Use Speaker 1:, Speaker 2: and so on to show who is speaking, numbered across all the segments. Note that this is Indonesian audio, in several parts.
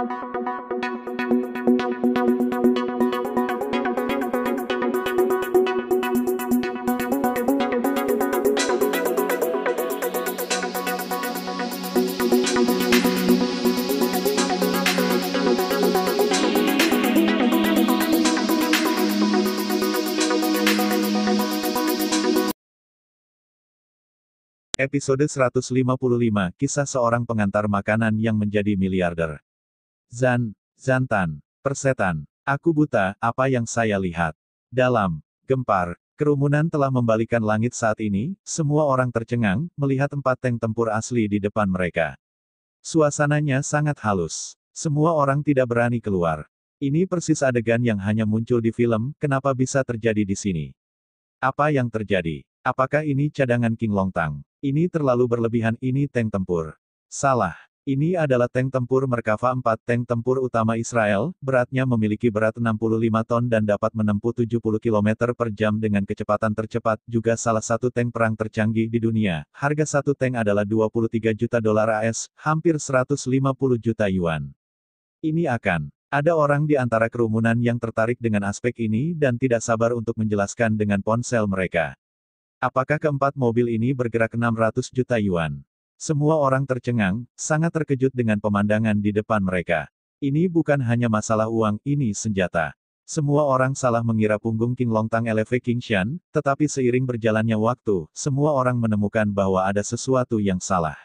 Speaker 1: Episode 155, Kisah Seorang Pengantar Makanan yang Menjadi Miliarder. Zantan, persetan. Aku buta, apa yang saya lihat? Dalam gempar, kerumunan telah membalikan langit saat ini, semua orang tercengang, melihat 4 tank tempur asli di depan mereka. Suasananya sangat halus. Semua orang tidak berani keluar. Ini persis adegan yang hanya muncul di film, kenapa bisa terjadi di sini? Apa yang terjadi? Apakah ini cadangan King Longtang? Ini terlalu berlebihan, ini tank tempur. Salah. Ini adalah tank tempur Merkava 4, tank tempur utama Israel, beratnya memiliki berat 65 ton dan dapat menempuh 70 km per jam dengan kecepatan tercepat, juga salah satu tank perang tercanggih di dunia. Harga satu tank adalah 23 juta dolar AS, hampir 150 juta yuan. Ini ada orang di antara kerumunan yang tertarik dengan aspek ini dan tidak sabar untuk menjelaskan dengan ponsel mereka. Apakah keempat mobil ini bergerak 600 juta yuan? Semua orang tercengang, sangat terkejut dengan pemandangan di depan mereka. Ini bukan hanya masalah uang, ini senjata. Semua orang salah mengira punggung King Longtang LV Qingshan, tetapi seiring berjalannya waktu, semua orang menemukan bahwa ada sesuatu yang salah.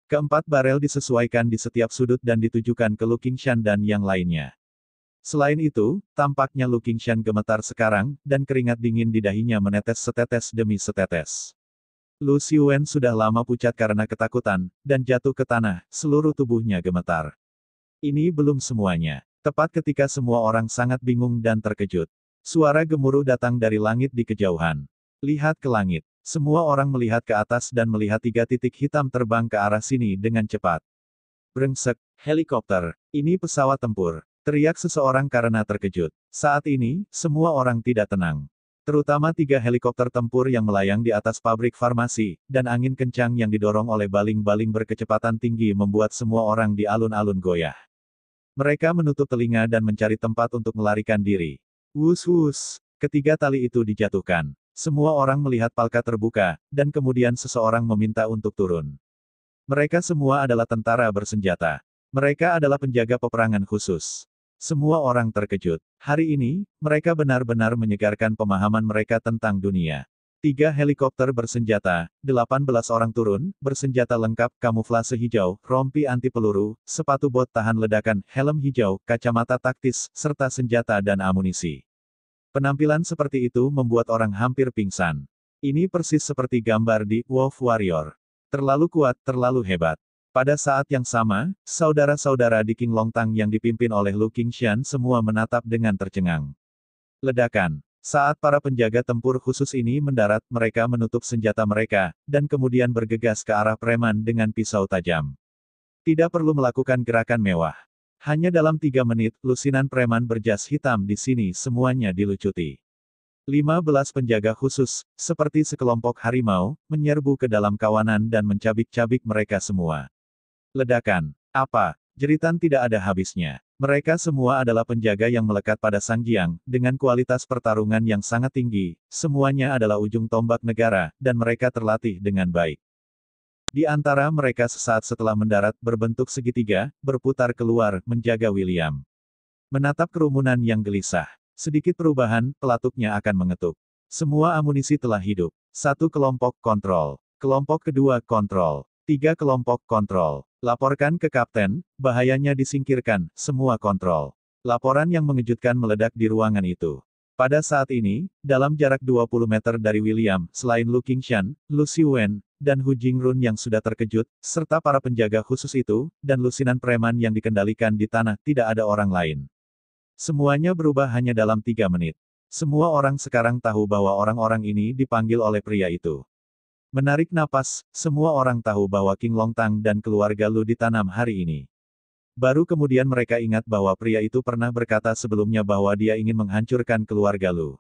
Speaker 1: Keempat barel disesuaikan di setiap sudut dan ditujukan ke Lu Qingshan dan yang lainnya. Selain itu, tampaknya Lu Qingshan gemetar sekarang, dan keringat dingin di dahinya menetes setetes demi setetes. Lu Xiwen sudah lama pucat karena ketakutan, dan jatuh ke tanah, seluruh tubuhnya gemetar. Ini belum semuanya. Tepat ketika semua orang sangat bingung dan terkejut. Suara gemuruh datang dari langit di kejauhan. Lihat ke langit. Semua orang melihat ke atas dan melihat 3 titik hitam terbang ke arah sini dengan cepat. Brengsek, helikopter. Ini pesawat tempur. Teriak seseorang karena terkejut. Saat ini, semua orang tidak tenang. Terutama 3 helikopter tempur yang melayang di atas pabrik farmasi, dan angin kencang yang didorong oleh baling-baling berkecepatan tinggi membuat semua orang di alun-alun goyah. Mereka menutup telinga dan mencari tempat untuk melarikan diri. Wus-wus, ketiga tali itu dijatuhkan. Semua orang melihat palka terbuka, dan kemudian seseorang meminta untuk turun. Mereka semua adalah tentara bersenjata. Mereka adalah penjaga peperangan khusus. Semua orang terkejut. Hari ini, mereka benar-benar menyegarkan pemahaman mereka tentang dunia. 3 helikopter bersenjata, 18 orang turun, bersenjata lengkap, kamuflase hijau, rompi anti peluru, sepatu bot tahan ledakan, helm hijau, kacamata taktis, serta senjata dan amunisi. Penampilan seperti itu membuat orang hampir pingsan. Ini persis seperti gambar di Wolf Warrior. Terlalu kuat, terlalu hebat. Pada saat yang sama, saudara-saudara di King Longtang yang dipimpin oleh Lu Qingshan semua menatap dengan tercengang. Ledakan. Saat para penjaga tempur khusus ini mendarat, mereka menutup senjata mereka, dan kemudian bergegas ke arah preman dengan pisau tajam. Tidak perlu melakukan gerakan mewah. Hanya dalam 3 menit, lusinan preman berjas hitam di sini semuanya dilucuti. 15 penjaga khusus, seperti sekelompok harimau, menyerbu ke dalam kawanan dan mencabik-cabik mereka semua. Ledakan. Apa? Jeritan tidak ada habisnya. Mereka semua adalah penjaga yang melekat pada Sang Jiang, dengan kualitas pertarungan yang sangat tinggi, semuanya adalah ujung tombak negara, dan mereka terlatih dengan baik. Di antara mereka sesaat setelah mendarat berbentuk segitiga, berputar keluar, menjaga William. Menatap kerumunan yang gelisah. Sedikit perubahan, pelatuknya akan mengetuk. Semua amunisi telah hidup. 1 kelompok kontrol. Kelompok kedua kontrol. 3 kelompok kontrol. Laporkan ke kapten, bahayanya disingkirkan, semua kontrol. Laporan yang mengejutkan meledak di ruangan itu. Pada saat ini, dalam jarak 20 meter dari William, selain Lu Qingshan, Lu Xiwen, dan Hu Jingrun yang sudah terkejut, serta para penjaga khusus itu, dan lusinan preman yang dikendalikan di tanah, tidak ada orang lain. Semuanya berubah hanya dalam 3 menit. Semua orang sekarang tahu bahwa orang-orang ini dipanggil oleh pria itu. Menarik napas, semua orang tahu bahwa King Longtang dan keluarga Lu ditanam hari ini. Baru kemudian mereka ingat bahwa pria itu pernah berkata sebelumnya bahwa dia ingin menghancurkan keluarga Lu.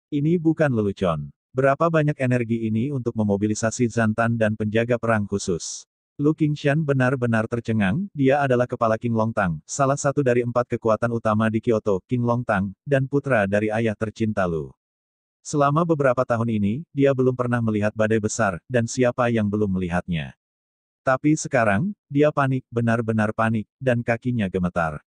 Speaker 1: Ini bukan lelucon. Berapa banyak energi ini untuk memobilisasi Zantan dan penjaga perang khusus. Lu Qingshan benar-benar tercengang, dia adalah kepala King Longtang, salah satu dari 4 kekuatan utama di Kyoto, King Longtang, dan putra dari ayah tercinta Lu. Selama beberapa tahun ini, dia belum pernah melihat badai besar, dan siapa yang belum melihatnya. Tapi sekarang, dia panik, benar-benar panik, dan kakinya gemetar.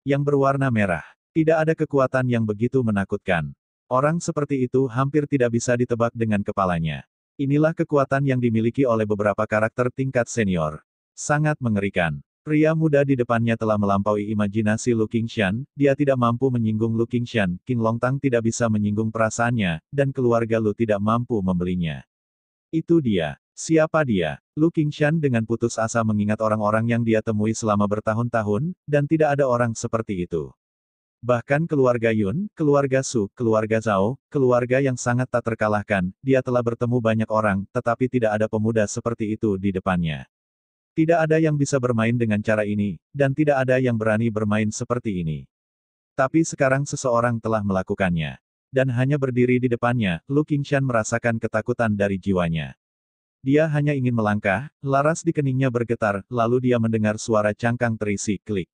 Speaker 1: Yang berwarna merah. Tidak ada kekuatan yang begitu menakutkan. Orang seperti itu hampir tidak bisa ditebak dengan kepalanya. Inilah kekuatan yang dimiliki oleh beberapa karakter tingkat senior. Sangat mengerikan. Pria muda di depannya telah melampaui imajinasi Lu Qingshan, dia tidak mampu menyinggung Lu Qingshan, King Longtang tidak bisa menyinggung perasaannya, dan keluarga Lu tidak mampu membelinya. Itu dia. Siapa dia? Lu Qingshan dengan putus asa mengingat orang-orang yang dia temui selama bertahun-tahun, dan tidak ada orang seperti itu. Bahkan keluarga Yun, keluarga Su, keluarga Zhao, keluarga yang sangat tak terkalahkan, dia telah bertemu banyak orang, tetapi tidak ada pemuda seperti itu di depannya. Tidak ada yang bisa bermain dengan cara ini, dan tidak ada yang berani bermain seperti ini. Tapi sekarang seseorang telah melakukannya. Dan hanya berdiri di depannya, Lu Qingshan merasakan ketakutan dari jiwanya. Dia hanya ingin melangkah, laras di keningnya bergetar, lalu dia mendengar suara cangkang terisi, klik.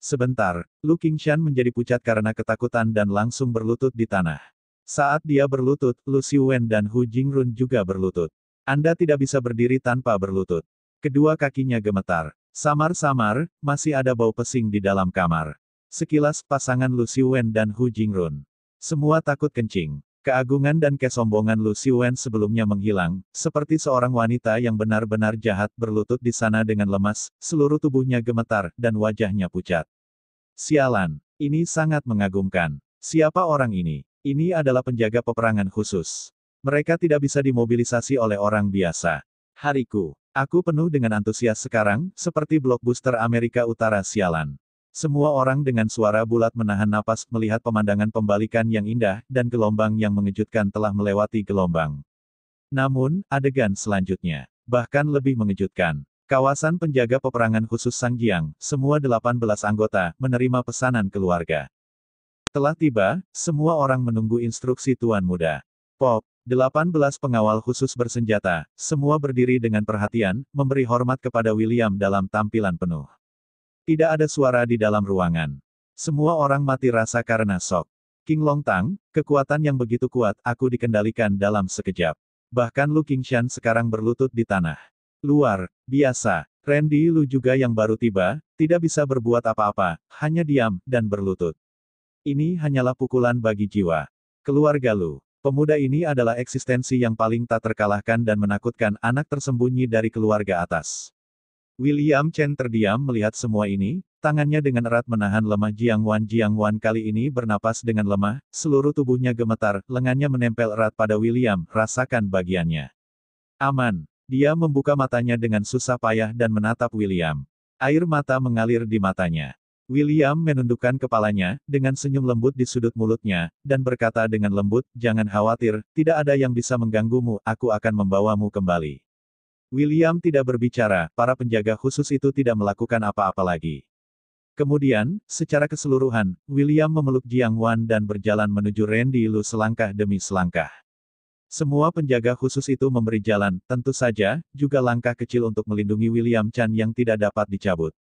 Speaker 1: Sebentar, Lu Qingshan menjadi pucat karena ketakutan dan langsung berlutut di tanah. Saat dia berlutut, Lu Xiwen dan Hu Jingrun juga berlutut. Anda tidak bisa berdiri tanpa berlutut. Kedua kakinya gemetar. Samar-samar, masih ada bau pesing di dalam kamar. Sekilas, pasangan Lu Xiwen dan Hu Jingrun. Semua takut kencing. Keagungan dan kesombongan Lu Xiwen sebelumnya menghilang, seperti seorang wanita yang benar-benar jahat berlutut di sana dengan lemas, seluruh tubuhnya gemetar, dan wajahnya pucat. Sialan, ini sangat mengagumkan. Siapa orang ini? Ini adalah penjaga peperangan khusus. Mereka tidak bisa dimobilisasi oleh orang biasa. Hariku, aku penuh dengan antusias sekarang, seperti blockbuster Amerika Utara sialan. Semua orang dengan suara bulat menahan napas melihat pemandangan pembalikan yang indah, dan gelombang yang mengejutkan telah melewati gelombang. Namun, adegan selanjutnya, bahkan lebih mengejutkan. Kawasan penjaga peperangan khusus Sangjiang, semua 18 anggota, menerima pesanan keluarga. Telah tiba, semua orang menunggu instruksi Tuan Muda. Pop, 18 pengawal khusus bersenjata, semua berdiri dengan perhatian, memberi hormat kepada William dalam tampilan penuh. Tidak ada suara di dalam ruangan. Semua orang mati rasa karena shock. King Longtang, kekuatan yang begitu kuat, aku dikendalikan dalam sekejap. Bahkan Lu Qingshan sekarang berlutut di tanah. Luar biasa. Randy Lu juga yang baru tiba, tidak bisa berbuat apa-apa, hanya diam, dan berlutut. Ini hanyalah pukulan bagi jiwa. Keluarga Lu. Pemuda ini adalah eksistensi yang paling tak terkalahkan dan menakutkan, anak tersembunyi dari keluarga atas. William Chen terdiam melihat semua ini, tangannya dengan erat menahan lemah Jiang Wan. Jiang Wan kali ini bernapas dengan lemah, seluruh tubuhnya gemetar, lengannya menempel erat pada William, rasakan bagiannya. Aman. Dia membuka matanya dengan susah payah dan menatap William. Air mata mengalir di matanya. William menundukkan kepalanya, dengan senyum lembut di sudut mulutnya, dan berkata dengan lembut, jangan khawatir, tidak ada yang bisa mengganggumu, aku akan membawamu kembali. William tidak berbicara, para penjaga khusus itu tidak melakukan apa-apa lagi. Kemudian, secara keseluruhan, William memeluk Jiang Wan dan berjalan menuju Randy Lu selangkah demi selangkah. Semua penjaga khusus itu memberi jalan, tentu saja, juga langkah kecil untuk melindungi William Chan yang tidak dapat dicabut.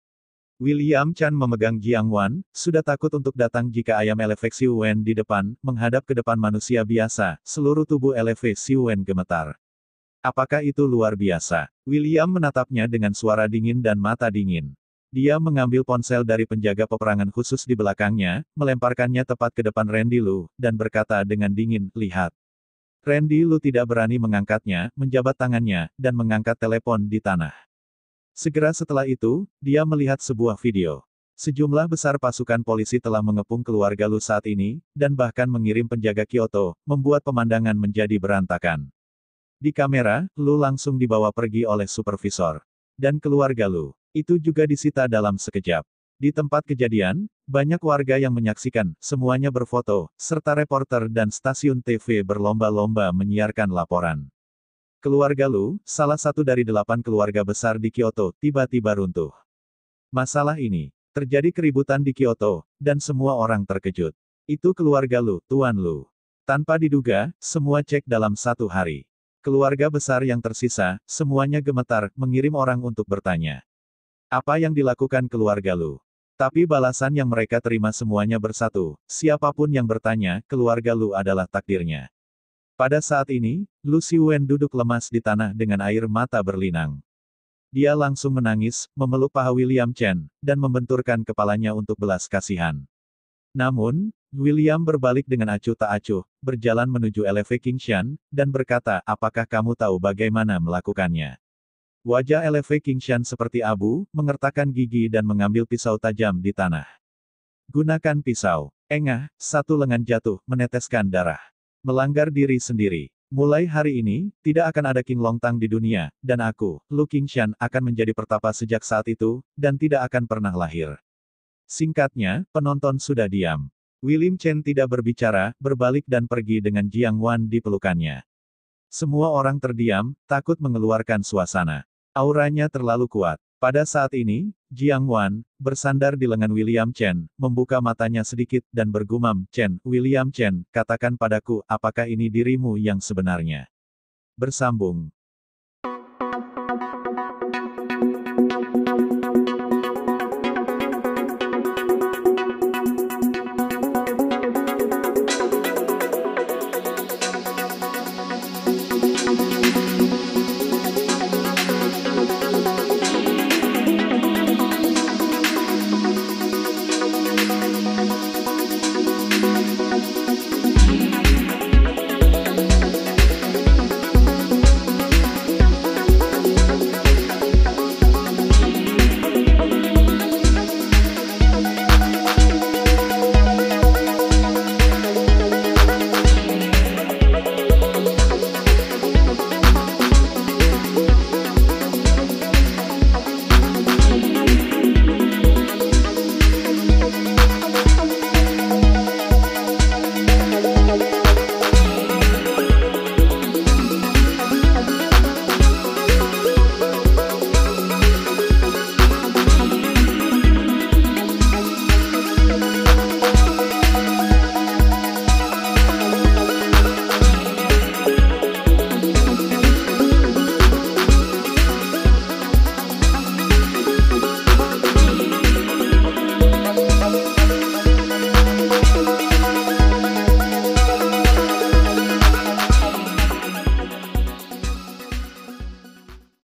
Speaker 1: William Chan memegang Jiang Wan, sudah takut untuk datang jika ayam elefek Xiu Wen di depan, menghadap ke depan manusia biasa, seluruh tubuh elefek Xiu Wen gemetar. Apakah itu luar biasa? William menatapnya dengan suara dingin dan mata dingin. Dia mengambil ponsel dari penjaga peperangan khusus di belakangnya, melemparkannya tepat ke depan Randy Lu, dan berkata dengan dingin, lihat. Randy Lu tidak berani mengangkatnya, menjabat tangannya, dan mengangkat telepon di tanah. Segera setelah itu, dia melihat sebuah video. Sejumlah besar pasukan polisi telah mengepung keluarga Lu saat ini, dan bahkan mengirim penjaga Kyoto, membuat pemandangan menjadi berantakan. Di kamera, Lu langsung dibawa pergi oleh supervisor. Dan keluarga Lu. Itu juga disita dalam sekejap. Di tempat kejadian, banyak warga yang menyaksikan, semuanya berfoto, serta reporter dan stasiun TV berlomba-lomba menyiarkan laporan. Keluarga Lu, salah satu dari 8 keluarga besar di Kyoto, tiba-tiba runtuh. Masalah ini, terjadi keributan di Kyoto, dan semua orang terkejut. Itu keluarga Lu, Tuan Lu. Tanpa diduga, semua cek dalam satu hari. Keluarga besar yang tersisa, semuanya gemetar, mengirim orang untuk bertanya. Apa yang dilakukan keluarga Lu? Tapi balasan yang mereka terima semuanya bersatu, siapapun yang bertanya, keluarga Lu adalah takdirnya. Pada saat ini, Lu Xiwen duduk lemas di tanah dengan air mata berlinang. Dia langsung menangis, memeluk paha William Chen, dan membenturkan kepalanya untuk belas kasihan. Namun, William berbalik dengan acuh tak acuh, berjalan menuju Eleve Qingshan, dan berkata, apakah kamu tahu bagaimana melakukannya? Wajah Eleve Qingshan seperti abu, mengertakkan gigi dan mengambil pisau tajam di tanah. Gunakan pisau. Engah, satu lengan jatuh, meneteskan darah. Melanggar diri sendiri. Mulai hari ini, tidak akan ada King Longtang di dunia, dan aku, Lu Qingshan, akan menjadi pertapa sejak saat itu, dan tidak akan pernah lahir. Singkatnya, penonton sudah diam. William Chen tidak berbicara, berbalik dan pergi dengan Jiang Wan di pelukannya. Semua orang terdiam, takut mengeluarkan suasana. Auranya terlalu kuat. Pada saat ini, Jiang Wan, bersandar di lengan William Chen, membuka matanya sedikit dan bergumam, Chen, William Chen, katakan padaku, apakah ini dirimu yang sebenarnya? Bersambung.